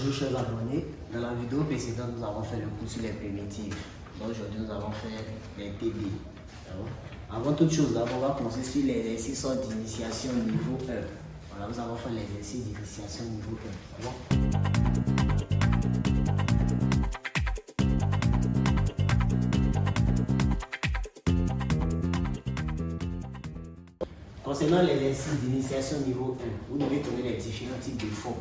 Bonjour chers abonnés, dans la vidéo précédente nous avons fait le cours sur les primitives. Donc aujourd'hui nous allons faire les TD. Avant toute chose, d'abord on va commencer sur l'exercice d'initiation niveau 1. Voilà, nous allons faire l'exercice d'initiation niveau 1. Concernant l'exercice d'initiation niveau 1, vous devez trouver les différents types de formes.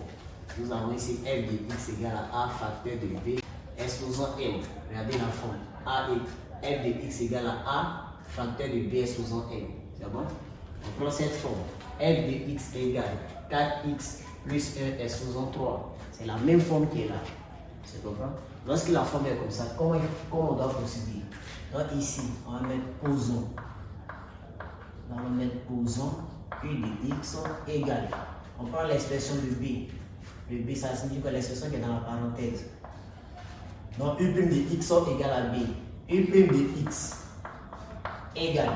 Nous avons ici f de x égale à a facteur de b exposant n. Regardez la forme. A et f de x égale à a facteur de b exposant n. C'est bon? On prend cette forme. F de x égale 4x plus 1 exposant 3. C'est la même forme qui est là. C'est comprendre? Lorsque la forme est comme ça, comment on doit procéder? Donc ici, on va mettre posons. On va mettre posons u de x égale. On prend l'expression de b. Le b, ça signifie que l'expression qui est dans la parenthèse. Donc u' de x égale à b. U' de x égale.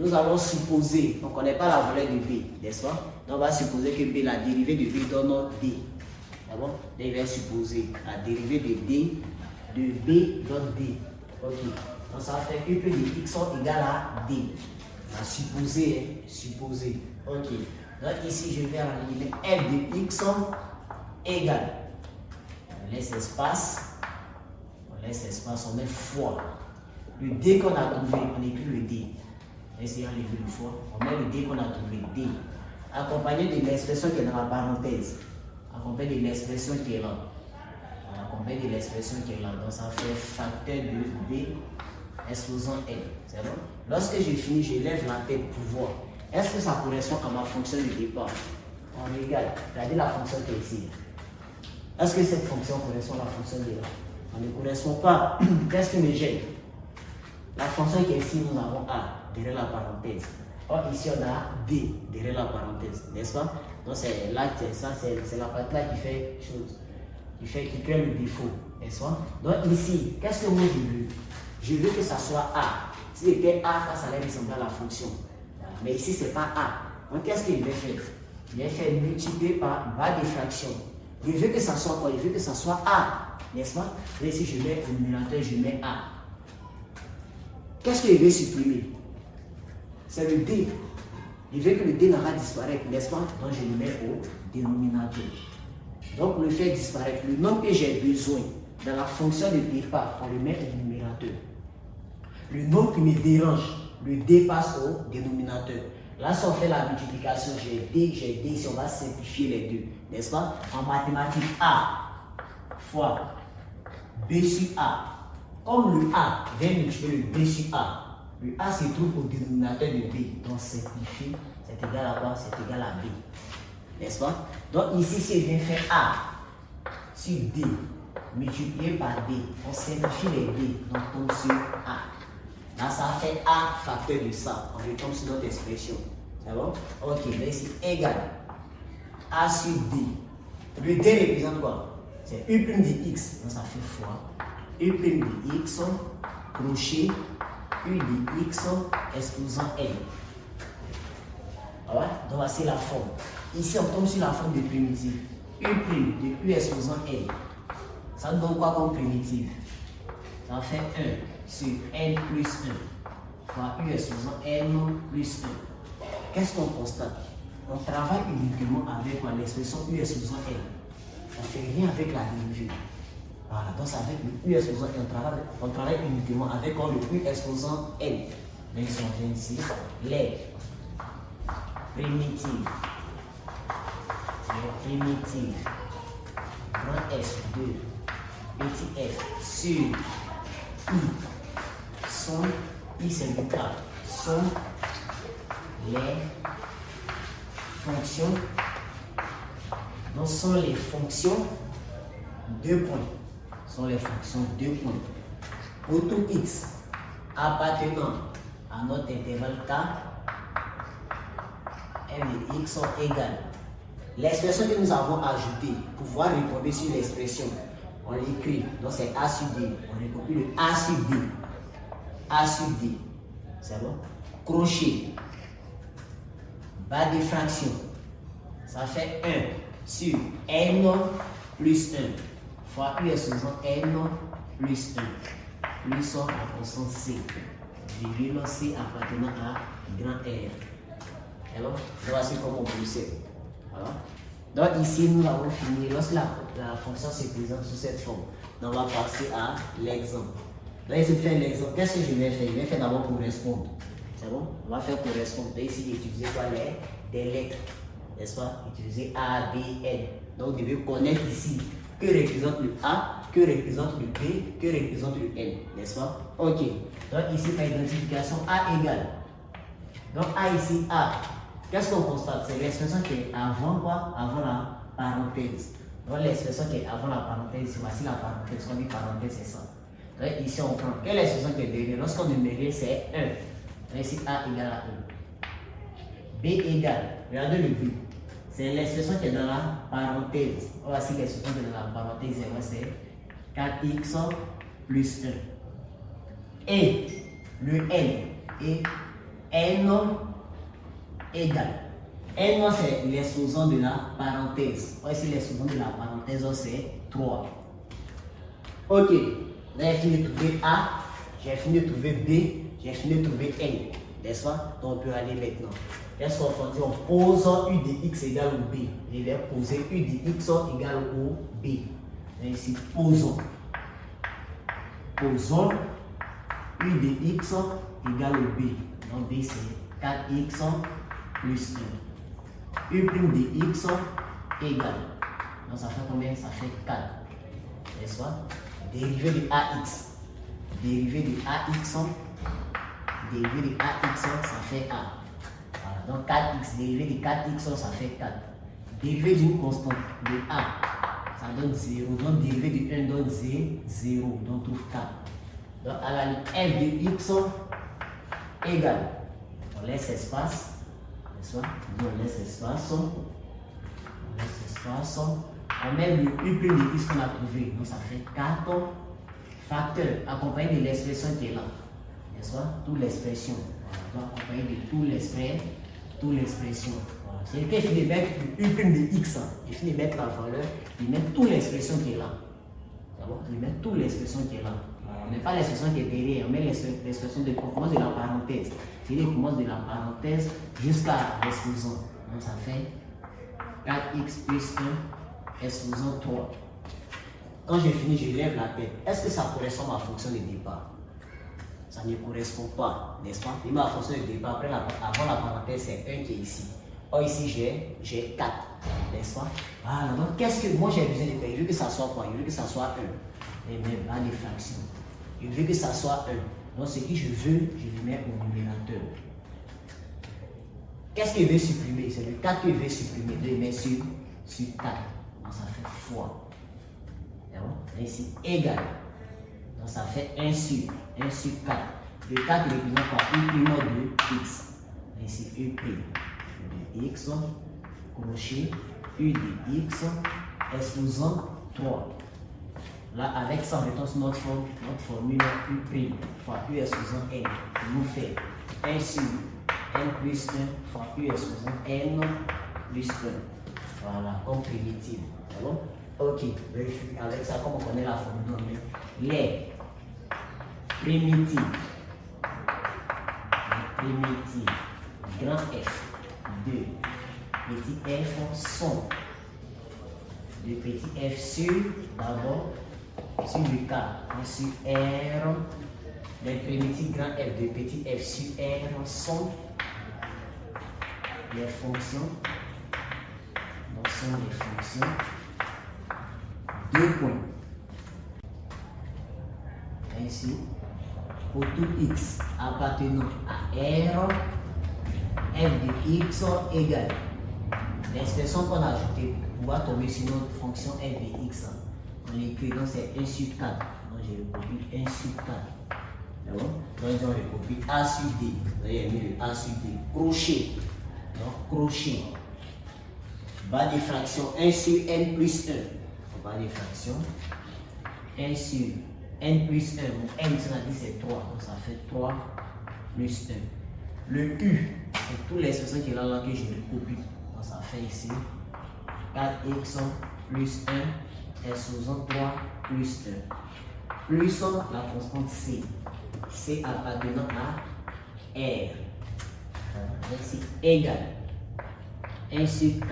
Nous allons supposer, on ne connaît pas la valeur de b, n'est-ce pas? Donc on va supposer que b, la dérivée de b donne d. D'accord? Donc il va supposer la dérivée de b donne d. Ok. Donc ça fait u' de x égale à d. On va supposer, supposer. Ok. Donc ici je vais aligner f de x égale. On laisse espace, on met fois. Le d qu'on a trouvé, on écrit le d. Essayons d'écrire le fois. On met le d qu'on a trouvé, d. Accompagné de l'expression qui est dans la parenthèse. Accompagné de l'expression qui est là. Accompagné de l'expression qui est là. Donc ça fait facteur de b exposant n. C'est bon? Lorsque j'ai fini, je lève la tête pour voir. Est-ce que ça correspond à ma fonction de départ? On regarde. Regardez la fonction qui est ici. Est-ce que cette fonction correspond à la fonction de là? On ne correspond pas. Qu'est-ce qui me gêne? La fonction qui est ici, nous avons A derrière la parenthèse. Or, ici, on a D derrière la parenthèse, n'est-ce pas? Donc, c'est là, c'est la partie là qui fait chose, qui crée le défaut, n'est-ce pas? Donc, ici, qu'est-ce que moi je veux? Je veux que ça soit A. Si c'était A, ça allait ressembler à la fonction. Mais ici, ce n'est pas A. Donc, qu'est-ce qu'il va faire? Il va faire multiplier par bas de fraction. Je veux que ça soit quoi? Je veux que ça soit A, n'est-ce pas? Et ici, je mets au numérateur, je mets A. Qu'est-ce que je veux supprimer? C'est le D. Je veux que le D n'aura disparaître, n'est-ce pas? Donc, je le mets au dénominateur. Donc, pour le faire disparaître, le nombre que j'ai besoin dans la fonction de départ, on le met au numérateur. Le nombre qui me dérange, le D passe au dénominateur. Là, si on fait la multiplication, j'ai D, ici, on va simplifier les deux, n'est-ce pas? En mathématiques, A fois B sur A. Comme le A vient multiplier le B sur A, le A se trouve au dénominateur de B. Donc, simplifier, c'est égal à quoi? C'est égal à B. N'est-ce pas? Donc, ici, si je viens faire A sur D, multiplié par B, on simplifie les B, donc on tombe sur A. Là, ça fait A facteur de ça. On retombe sur notre expression. C'est bon? Ok, mais ici, égal. A sur D. Le D représente quoi? C'est U' de X. Donc, ça fait fois. U' de X, crochet, U de X, exposant N. Ah ouais? Donc, voici la forme. Ici, on tombe sur la forme de primitive. U' de U exposant N. Ça donne quoi comme primitive? Ça fait 1 sur n plus 1 fois u exposant n plus 1. Qu'est-ce qu'on constate? On travaille uniquement avec l'expression u exposant n. On ne fait rien avec la dérivée. Voilà, donc c'est avec le u exposant n. On travaille uniquement avec le u exposant n. Donc on vient ici, les primitives. Grand F2, petit f sur I sont, I c'est le cas, sont les fonctions, donc sont les fonctions 2 points, sont les fonctions 2 points. Pour tout x appartenant à notre intervalle k, f de x sont égales. L'expression que nous avons ajoutée pour pouvoir répondre sur l'expression, on l'écrit, donc c'est A sur D. On recopie le A sur D. A sur D. C'est bon? Crochet. Bas de fraction. Ça fait 1 sur n plus 1 fois U exposant N plus 1 plus la constante C virgule C appartenant à grand R. Alors, voici comment on peut faire. Donc ici, nous avons fini. Lorsque la fonction se présente sous cette forme, donc on va passer à l'exemple. Donc ici, faire l'exemple. Qu'est-ce que je vais faire? Je vais faire d'abord correspondre. C'est bon? On va faire correspondre. Donc ici, utiliser quoi? Des lettres. N'est-ce pas? Utiliser A, B, N. Donc vous devez connaître ici que représente le A, que représente le B, que représente le N. N'est-ce pas? Ok. Donc ici, par identification, A égale. Donc A ici, A. Qu'est-ce qu'on constate? C'est l'expression qui est avant quoi? Avant la parenthèse. Donc l'expression qui est avant la parenthèse, voici la parenthèse. Quand on dit parenthèse, c'est ça. Donc ici on prend. Quelle expression qui est derrière? Lorsqu'on numérise, c'est 1. Donc ici A égale à 1. B égale. Regardez le B. C'est l'expression qui est dans la parenthèse. Voici l'expression qui est dans la parenthèse. C'est 4x plus 1. Et le N est N égale. N c'est l'exposant de la parenthèse. Ici l'exposant de la parenthèse c'est 3. Ok. Là j'ai fini de trouver A, j'ai fini de trouver B, j'ai fini de trouver N. N'est-ce pas? Donc on peut aller maintenant. Qu'est-ce qu'on fait? On pose U de x égale au B. Je vais poser U de x égale au B. Et ici posons. Posons U de x égale au B. Donc B c'est 4x plus 1. U' de x égale. Donc ça fait combien? Ça fait 4. N'est-ce pas? Dérivé de AX. Dérivé de AX. Dérivé de AX, ça fait A. Voilà. Donc 4x. Dérivé de 4x, ça fait 4. Dérivé d'une constante de A, ça donne 0. Donc dérivé de 1 donne 0. Donc on trouve 4. Donc à la ligne f de x égale. On laisse espace. On laisse espace. On met le U' de x qu'on a trouvé. Donc ça fait 4 facteurs accompagné de l'expression qui est là. N'est-ce pas? Toute l'expression. Voilà. Donc accompagné de toute l'expression. Voilà. C'est qu'il finit de mettre U' de x. Il finit de mettre la valeur. Il met toute l'expression qui est là. Il met toute l'expression qui est là. On ne met pas l'expression qui est derrière, on met l'expression de commence de la parenthèse. C'est-à-dire commence de la parenthèse jusqu'à l'exposant. Donc ça fait 4x plus 1 exposant 3. Quand j'ai fini, je lève la tête. Est-ce que ça correspond à ma fonction de départ? Ça ne correspond pas, n'est-ce pas? Et ma fonction de départ, avant la parenthèse, c'est 1 qui est ici. Or ici, j'ai 4, n'est-ce pas? Voilà, donc qu'est-ce que moi j'ai besoin de faire? Je veux que ça soit quoi? Je veux que ça soit 1. Et même pas des fractions. Je veux que ça soit 1. Donc ce que je veux, je le mets au numérateur. Qu'est-ce qu'il veut supprimer? C'est le 4 qu'il veut supprimer. Je le mets sur 4. Donc ça fait fois. Et ici, égal. Donc ça fait 1 sur 4. Le 4 représente par U' de x. Et ici, U' de x, crochet, U de x, exposant 3. Là, avec ça, mettons sur notre formule U' fois U exposant N, qui nous fait 1 sur N plus 1 fois U exposant N plus 1. Voilà, comme primitive. C'est bon? Ok, avec ça, comme on connaît la formule, les primitives, grand F de petit f sont de petit f sur, d'abord, sur le K, sur R, les primitives grand F de petit f sur R sont les fonctions, donc sont les fonctions, 2 points. Ainsi, pour tout x appartenant à R, f de x égale l'expression qu'on a ajoutée pour pouvoir tomber sur notre fonction f de x. On l'écrit, donc c'est 1 sur 4. Donc j'ai recopie 1 sur 4. D'accord? Donc j'ai recopie A sur D. Vous voyez, j'ai mis le A sur D. Crochet. Donc crochet. Bas des fractions 1 sur n plus 1. Bas des fractions 1 sur n plus 1. Donc n, ça dit c'est 3. Donc ça fait 3 plus 1. Le U, c'est toute l'expression qui est là que je recopie. Donc ça fait ici 4x plus 1 exposant 3 plus 1. Plus la constante C. C appartenant à R. Ici, égal 1 sur 4.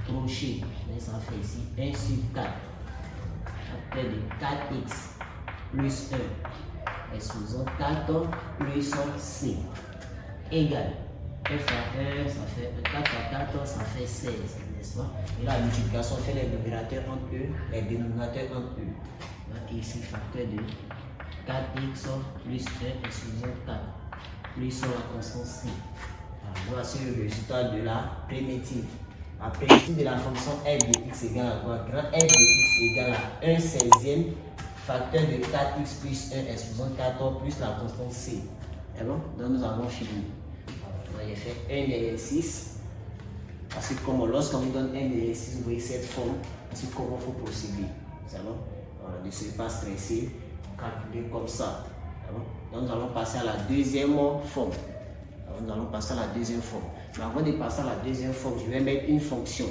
Crochet. Ça fait ici 1 sur 4. Après de 4x plus 1. Exposant 4 plus C. Égal 1 fois 1, ça fait 4 fois 4, ça fait 16, n'est-ce pas? Et la multiplication fait les numérateurs entre eux, les dénominateurs entre eux. Donc ici, facteur de 4x plus 1 exposant 4 plus la constante C. Voici le résultat de la primitive. La primitive de la fonction f de x égale à quoi? Grand f de x égale à 1 16e facteur de 4x plus 1 exposant 4 plus la constante C. Et bon, donc nous avons fini. On va faire un exercice. Parce que comme lorsqu'on vous donne un exercice, vous voyez cette forme, c'est comment il faut procéder. C'est bon? Voilà, ne soyez pas stressé, calculer comme ça. Bon? Donc nous allons passer à la deuxième forme. Alors, nous allons passer à la deuxième forme. Mais avant de passer à la deuxième forme, je vais mettre une fonction.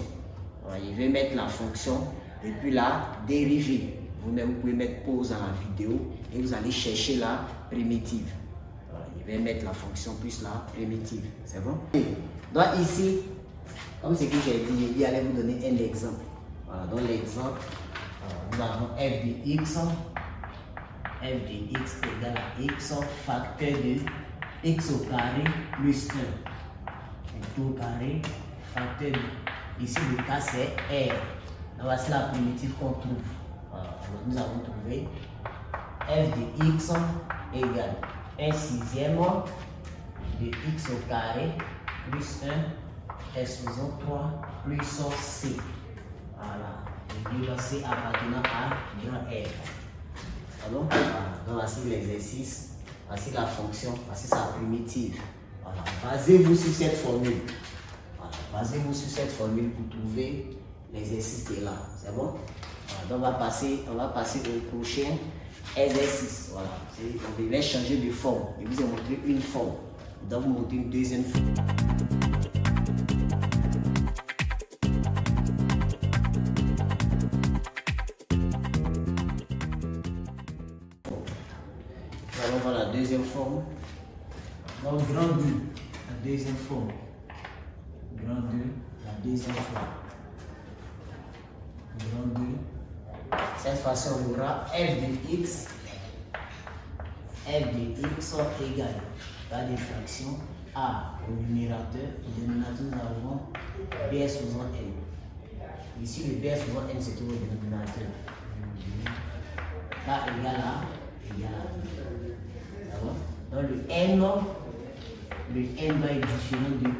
Voilà, je vais mettre la fonction et puis la dérivée. Vous-même, vous pouvez mettre pause à la vidéo et vous allez chercher la primitive. Voilà, je vais mettre la fonction plus la primitive. C'est bon? Donc ici, comme ce que j'ai dit, il allait vous donner un exemple. Voilà, donc l'exemple, nous avons f de x égale à x facteur de x au carré plus 1. Tout au carré facteur de, ici le cas c'est r. Donc voici la primitive qu'on trouve. Voilà, alors nous avons trouvé f de x égale 1 sixième de x au carré plus 1 exposant 3 plus c. Voilà, et là c'est appartenant à grand R. Alors, voilà. Donc voici l'exercice, voici la fonction, voici sa primitive. Voilà. Basez-vous sur cette formule. Voilà. Basez-vous sur cette formule pour trouver l'exercice qui est là. C'est bon? Voilà. Donc on va passer au prochain exercice. Voilà. On devait changer de forme. Je vous ai montré une forme. Je dois vous montrer une deuxième forme. Allons voir la deuxième forme. Donc, grand 2, la deuxième forme. Grand 2, la deuxième forme. Grand 2. Cette fois-ci, on aura f de x égale la diffraction a au numérateur. Au dénominateur, nous avons b exposant n. Ici, le b exposant n se trouve au dénominateur. A égale à donc le n doit être différent de 1.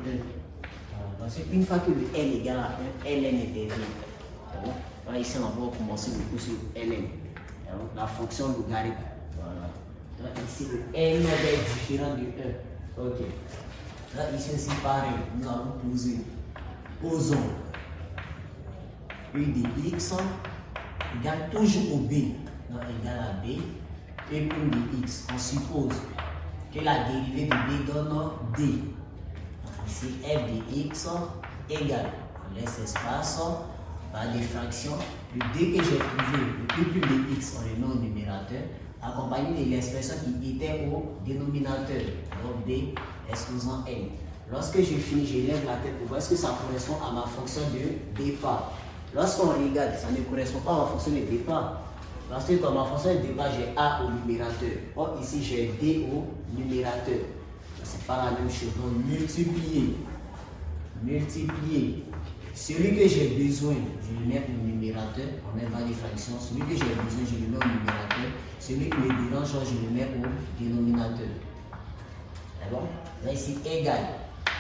Parce qu'une fois que le n égale à 1, ln est égal. Voilà, ici on va commencer le coup sur ln. La fonction logarithme. Voilà. Donc ici le n doit être différent de 1. Ok. Là ici aussi pareil, nous allons poser. Posons u de x égale toujours au b. Donc égal à b. Et pour de x, on suppose que la dérivée de b donne d. Ici, f de x égale, on laisse espace, par diffraction, le d que j'ai trouvé, le plus de x, on le met au numérateur, accompagné de l'expression qui était au dénominateur, donc b exposant n. Lorsque je finis, je lève la tête pour voir ce que ça correspond à ma fonction de départ. Lorsqu'on regarde, ça ne correspond pas à ma fonction de départ. Parce que dans ma fonction de départ, j'ai A au numérateur. Or, ici, j'ai D au numérateur. C'est pas la même chose. Donc, multiplier. Multiplier. Celui que j'ai besoin, je le mets au numérateur. On met par diffraction. Celui que j'ai besoin, je le mets au numérateur. Celui qui me dérange, je le mets au dénominateur. C'est bon? Là, ici, égal.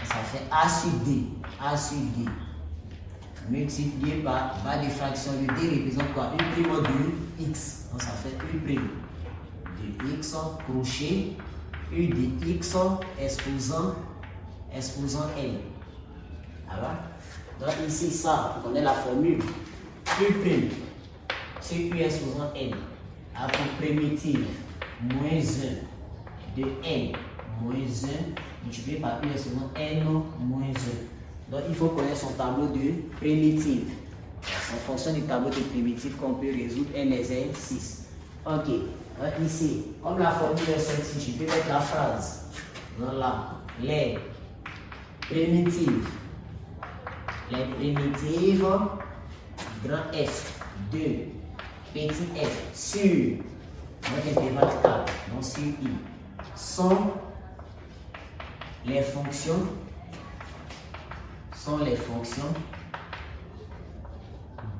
Ça fait A sur D. A sur D. Multiplié par diffraction. Le D représente quoi? Une prime de x. Donc ça fait U prime de x crochet U de x exposant n. Alors, donc ici ça, on connaît la formule. U prime, c'est U exposant n. Après primitive, moins 1 de n moins 1 multiplié par U exposant n moins 1. Donc il faut connaître son tableau de primitive. En fonction du tableau de primitifs qu'on peut résoudre un exercice. Ok. Ici, comme la formule est celle-ci, je peux mettre la phrase. Voilà. Les primitives. Les primitives, grand F, 2, petit f, sur notre intervalle 4, donc sur I, sont les fonctions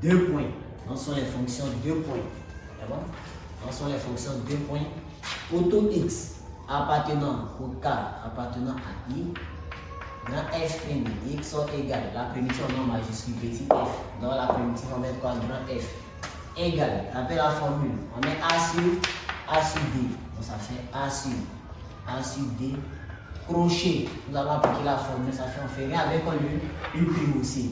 deux points. Donc sont les fonctions 2 points. D'accord? Donc sont les fonctions 2 points pour tout x appartenant au k appartenant à I. Grand F prime x sont égales. La primitive en nom majuscule petit f. Dans la primitive, on met quoi? Grand F. Égal. Après la formule, on met A sur D. Donc ça fait A sur D. Crochet. Nous allons appliquer la formule. Ça fait on fait rien avec le U prime aussi.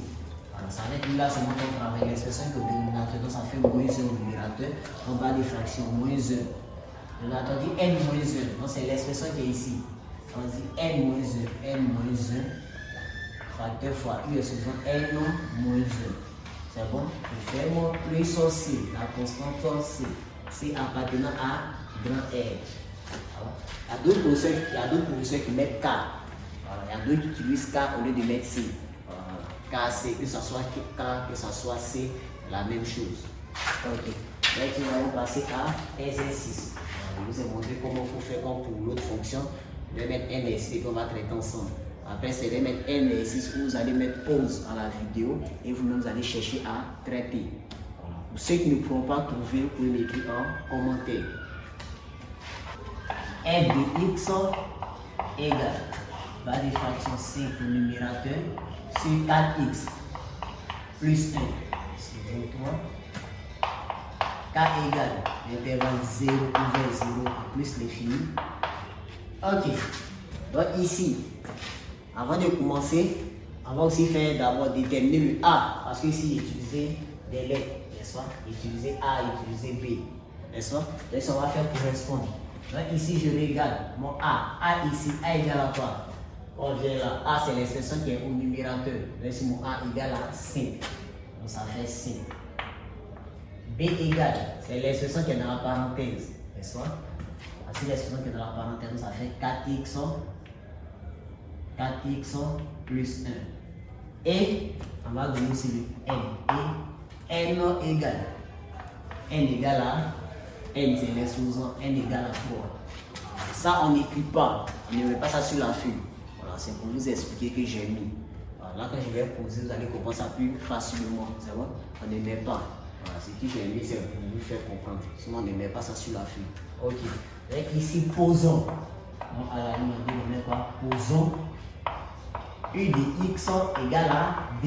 Alors ça va être là, c'est mon travail. L'expression que le dénominateur, donc ça fait moins 1 au numérateur. En bas des fractions, moins 1. Le numérateur dit n moins 1. Donc c'est l'expression qui est ici. On dit n moins 1, facteur fois u est souvent n moins 1. C'est bon? Je fais mon plus C, la constante C appartenant à grand R. Il y a d'autres professeurs qui mettent K. Il y a d'autres qui utilisent K au lieu de mettre C. K, C, que ce soit K, que ce soit C, la même chose. Ok. Maintenant, nous allons passer à exercice. Je vous ai montré comment il faut faire comme pour l'autre fonction. Je vais mettre un exercice qu'on va traiter ensemble. Après, c'est de mettre un exercice où vous allez mettre pause à la vidéo et vous-même vous allez chercher à traiter. Voilà. Pour ceux qui ne pourront pas trouver, vous pouvez l'écrire en commentaire. F de x égale bas des fractions 5 au numérateur sur 4x plus 1. C'est 23. K égale l'intervalle 0 ouvert 0 plus l'infini. Ok. Donc ici, avant de commencer, on va aussi faire d'abord déterminer le A. Parce que ici, utiliser des lettres, n'est-ce pas? Utiliser A, utiliser B, n'est-ce pas? Donc on va faire correspondre. Donc ici, je regarde mon A. A ici, A égale à quoi? On vient là. A, c'est l'expression qui est au numérateur. Donc ici, mon A égale à 5. Donc ça fait 5. B égale, c'est l'expression qui est dans la parenthèse, n'est-ce pas? C'est l'expression qui est dans la parenthèse, ça fait 4x plus 1. Et on va donner aussi le n. Et n égale à n, c'est l'expression n égale à 3. Ça, on n'écrit pas, on ne met pas ça sur la feuille. Voilà, c'est pour vous expliquer que j'ai mis. Voilà, là, quand je vais poser, vous allez comprendre ça plus facilement. C'est bon? On ne met pas. Voilà, ce que j'ai mis, c'est pour vous faire comprendre. Sinon, on ne met pas ça sur la feuille. Ok. Donc ici, posons. Donc à la ligne, on met quoi? Posons. U de x égale à b.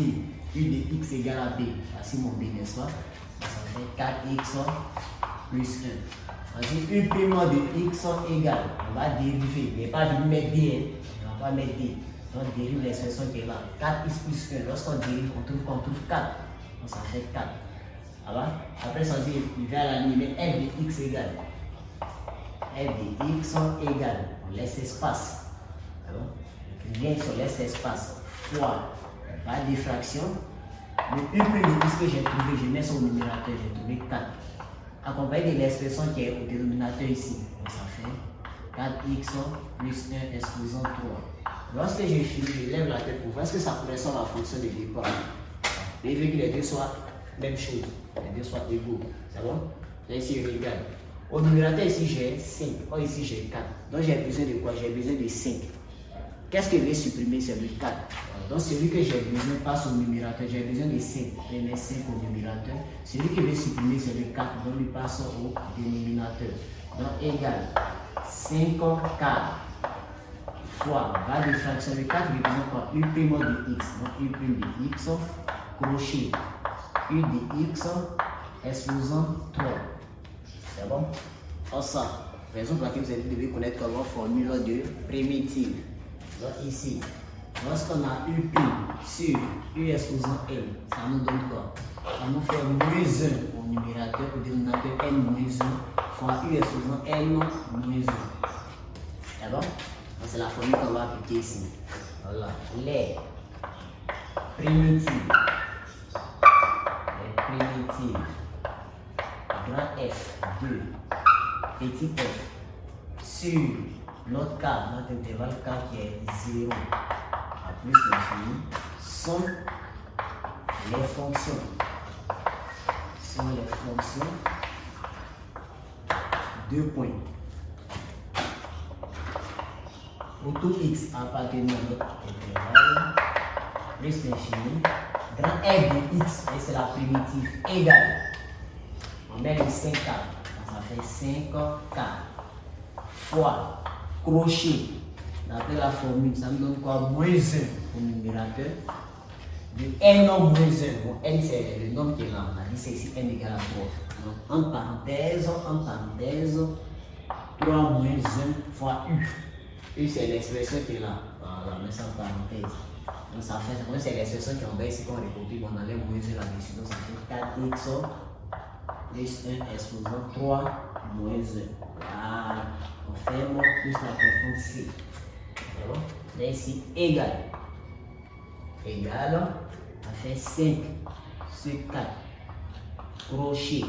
U de x égale à b. Voici mon b, n'est-ce pas? Ça fait 4x plus 1. Voici U prime de x égale. On va dériver. Il n'est pas venu mettre d. On va mettre d. Donc on dérive l'expression qui est là. 4x plus 1. Lorsqu'on dérive, on trouve 4. Donc ça fait 4. Après, ça dit, il va à la limite f de x égale. F de x égale. On laisse espace. On laisse espace. Fois par diffraction. Le U plus de x que j'ai trouvé, je mets son numérateur, j'ai trouvé 4. Accompagné de l'expression qui est au dénominateur ici. Donc ça fait 4x plus 1 exposant 3. Lorsque j'ai fini, je lève la tête pour voir est-ce que ça correspond à la fonction de départ. Je veux que les deux soient même chose. Les deux soient égaux. C'est bon? Là ici, je regarde. Au numérateur ici, j'ai 5. Or ici, j'ai 4. Donc j'ai besoin de quoi? J'ai besoin de 5. Qu'est-ce que je vais supprimer? C'est le 4. Donc celui que j'ai besoin passe au numérateur. J'ai besoin de 5. Je mets 5 au numérateur. Celui que je vais supprimer, c'est le 4. Donc il passe au dénominateur. Donc égal 5K fois bas de fraction de 4 représente quoi? U prime de x. Donc U prime de x crochet U de x exposant 3. C'est bon? En ça, raison pour laquelle vous devez connaître comment formule de primitive. Donc ici, lorsqu'on a U prime sur U exposant L, ça nous donne quoi? Ça nous fait moins 1 au numérateur, au dénominateur N moins 1 fois U exposant L moins 1. C'est bon? Donc c'est la formule qu'on va appliquer ici. Voilà. Les primitives primitive. Grand F, 2, petit f, sur notre cas, notre intervalle K qui est 0 à plus l'infini, sont les fonctions. Deux points. Pour tout x appartenant à notre intervalle, plus l'infini, grand f de x, et c'est la primitive, égale. On met les 5K, ça fait 5K fois crochet. D'après la formule, ça me donne quoi? Moins 1 pour le numérateur. De n moins 1. Bon, n c'est le nombre qui est là. On a dit c'est ici n égale à 3. Donc en parenthèse, 3 moins 1 fois u. U c'est l'expression qui est là. Voilà, on met ça en parenthèse. Donc ça fait, c'est l'expression qui est en bas ici, quand on récupère, on enlève moins 1 là-dessus. Donc ça fait 4x plus 1 exposant 3 moins 1. Voilà. On ferme plus la constante C. C'est bon? Là ici, égal. Égal, ça fait 5 sur 4. Crochet.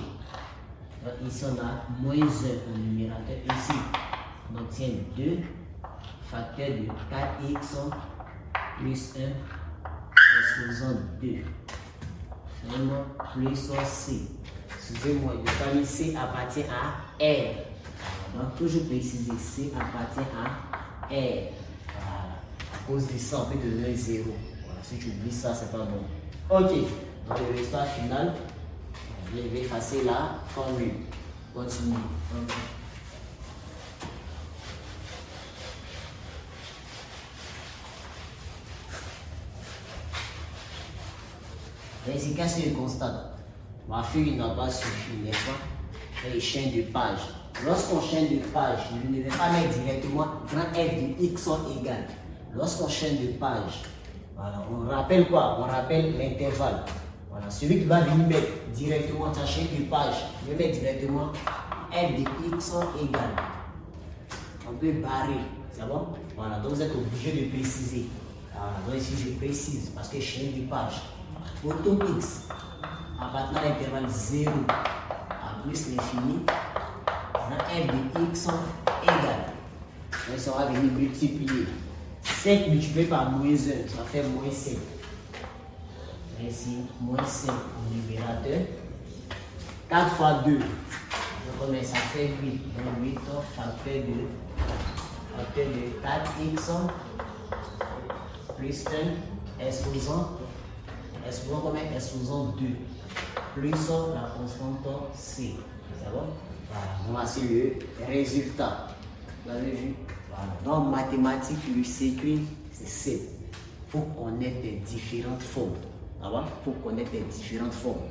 Donc ici, on a moins 1 au numérateur. Ici, on obtient 2 facteur de 4x plus 1 exposant 2. Ferme plus C. Excusez-moi, le famille C appartient à R. Donc, toujours préciser, C appartient à R. Voilà. À cause de ça, on peut donner 0. Voilà. Si tu oublies ça, c'est pas bon. Ok. Donc, le résultat final, je vais effacer la formule. Continue. Okay. Ici, qu'est-ce que je constate? Ma feuille n'a pas suffi, n'est-ce pas? Et chaîne de page. Lorsqu'on chaîne de page, je ne vais pas mettre directement grand F de x sont égal. Lorsqu'on chaîne de page, voilà, on rappelle quoi? On rappelle l'intervalle. Voilà, celui qui va venir mettre directement ta chaîne de page, je vais mettre directement F de x sont égal. On peut barrer, c'est bon? Voilà, donc vous êtes obligé de préciser. Voilà, donc ici je précise parce que chaîne de page. Pour tout x, appartenant à l'intervalle 0 à plus l'infini, f de x sont égales. Donc ça va venir multiplier. 5 multiplié par moins 1, ça fait moins 5. Ici, moins 5 au numérateur. 4 fois 2, je remets, ça fait 8. Donc 8 facteur de 4x plus 1 exposant combien? Exposant 2 plus la constante C. C'est bon? Voilà, voici le résultat. Vous avez vu? Voilà. Dans mathématiques, le secret, c'est C. Il faut connaître les différentes formes. Il faut connaître les différentes formes.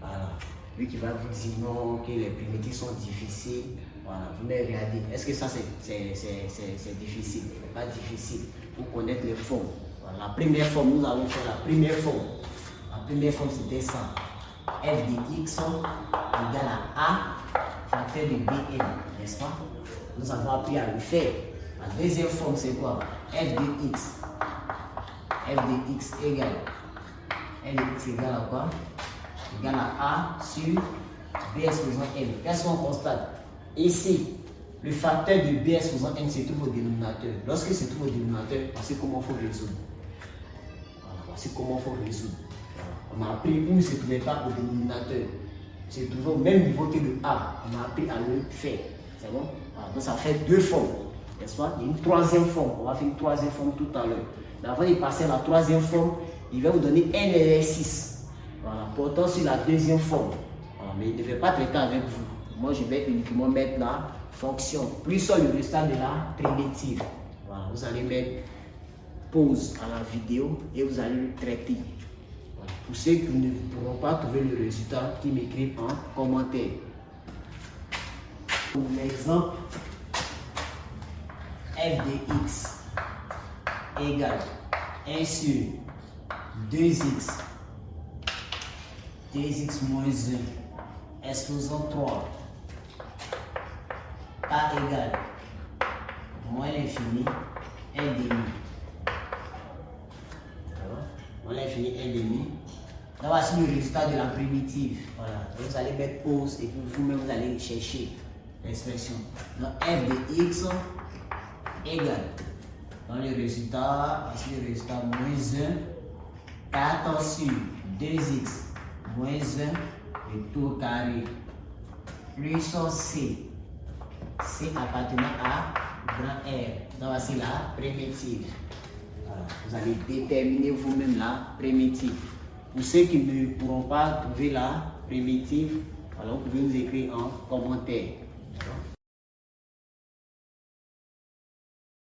Voilà. Lui qui va vous dire non, que les primitives sont difficiles. Voilà, vous me regardez. Est-ce que ça c'est difficile? C'est pas difficile. Il faut connaître les formes. Voilà. La première forme, nous avons fait la première forme. La première forme, c'était ça. F de x égale à A facteur de Bn, n'est-ce pas? Nous avons appris à le faire. La deuxième forme, c'est quoi? F de x. F de x égale. F de x égale à quoi? Égale à A sur B exposant n. Qu'est-ce qu'on constate? Ici, le facteur de B exposant n se trouve au dénominateur. Lorsque se trouve au dénominateur, voici comment il faut résoudre. Voilà, voici comment il faut résoudre. On a appris où ne se trouvait pas au dénominateur. C'est toujours au même niveau que le A. On a appris à le faire. C'est bon? Voilà, donc ça fait deux formes. N'est-ce pas? Il y a une troisième forme. On va faire une troisième forme tout à l'heure. Avant de passer à la troisième forme, il va vous donner un exercice. Voilà, portant sur la deuxième forme. Voilà, mais il ne fait pas traiter avec vous. Moi, je vais uniquement mettre la fonction plus sur le résultat de la primitive. Voilà, vous allez mettre pause à la vidéo et vous allez le traiter. Voilà. Pour ceux qui ne pourront pas trouver le résultat, qui m'écrivent en commentaire. Pour l'exemple, f de x égale 1 sur 2x, 2x moins 1, exposant 3, k égale moins l'infini, 1 demi. Moins l'infini, 1 demi, Là, voici le résultat de la primitive. Voilà. Vous allez mettre pause et puis vous-même vous allez chercher l'expression. Donc f de x égale. Dans le résultat, voici le résultat moins 1, 14 sur 2x moins 1, le tout carré, plus c. C appartenant à grand R. Donc voici la primitive. Voilà. Vous allez déterminer vous-même la primitive. Pour ceux qui ne pourront pas trouver la primitive, alors vous pouvez nous écrire en commentaire.